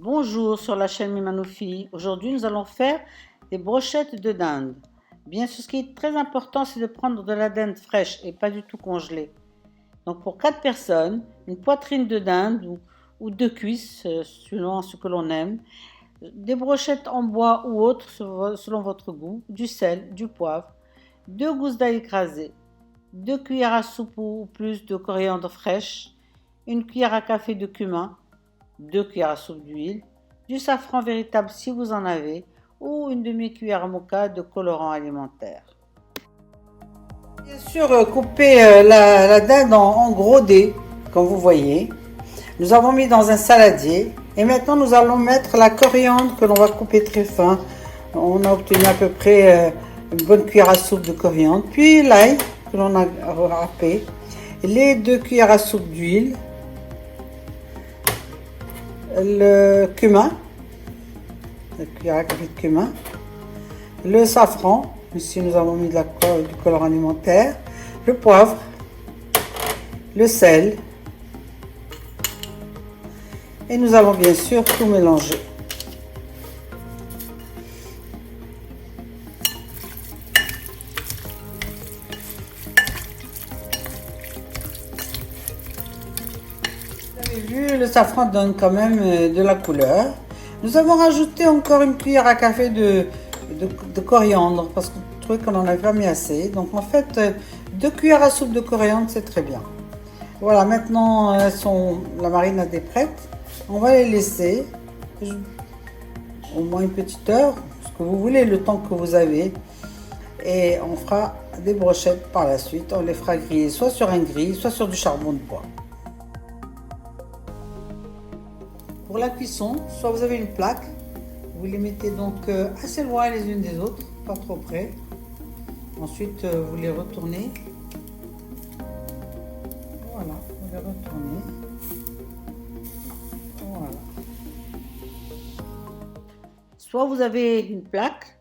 Bonjour sur la chaîne Mimanoufi. Aujourd'hui, nous allons faire des brochettes de dinde. Bien sûr, ce qui est très important, c'est de prendre de la dinde fraîche et pas du tout congelée. Donc, pour 4 personnes, une poitrine de dinde ou 2 cuisses, selon ce que l'on aime, des brochettes en bois ou autres, selon votre goût, du sel, du poivre, 2 gousses d'ail écrasées, 2 cuillères à soupe ou plus de coriandre fraîche, une cuillère à café de cumin, 2 cuillères à soupe d'huile, du safran véritable si vous en avez, ou une demi-cuillère à moka de colorant alimentaire. Bien sûr, couper la dinde en gros dés, comme vous voyez. Nous avons mis dans un saladier. Et maintenant, nous allons mettre la coriandre que l'on va couper très fin. On a obtenu à peu près une bonne cuillère à soupe de coriandre. Puis l'ail que l'on a râpé. Les 2 cuillères à soupe d'huile. Le cumin, la cuillère à café de cumin, le safran, ici nous avons mis du colorant alimentaire, le poivre, le sel, et nous allons bien sûr tout mélanger. Vu, le safran donne quand même de la couleur. Nous avons rajouté encore une cuillère à café de coriandre parce que je trouvais qu'on n'en avait pas mis assez. Donc en fait, 2 cuillères à soupe de coriandre, c'est très bien. Voilà, maintenant la marinade est prête. On va les laisser au moins une petite heure, ce que vous voulez, le temps que vous avez. Et on fera des brochettes par la suite. On les fera griller soit sur un grill, soit sur du charbon de bois. Pour la cuisson, soit vous avez une plaque, vous les mettez donc assez loin les unes des autres, pas trop près. Ensuite, vous les retournez. Voilà, vous les retournez. Voilà. Soit vous avez une plaque,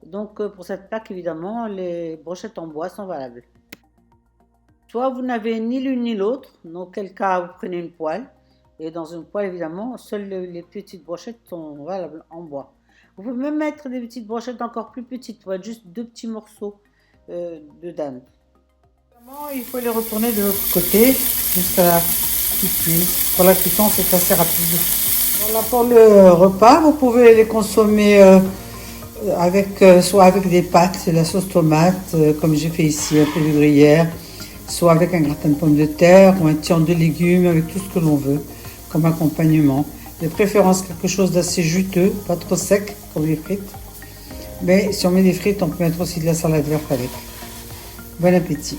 donc pour cette plaque, évidemment, les brochettes en bois sont valables. Soit vous n'avez ni l'une ni l'autre, dans quel cas vous prenez une poêle. Et dans une poêle, évidemment, seules les petites brochettes sont valables en bois. Vous pouvez même mettre des petites brochettes encore plus petites, pour être juste 2 petits morceaux de dinde. Il faut les retourner de l'autre côté jusqu'à ce qu'ils cuisent. Pour la cuisson, c'est assez rapide. Voilà, pour le repas, vous pouvez les consommer soit avec des pâtes, la sauce tomate, comme j'ai fait ici, un peu de gruyère, soit avec un gratin de pommes de terre ou un tian de légumes, avec tout ce que l'on veut comme accompagnement. De préférence quelque chose d'assez juteux, pas trop sec comme les frites. Mais si on met des frites, on peut mettre aussi de la salade verte avec. Bon appétit!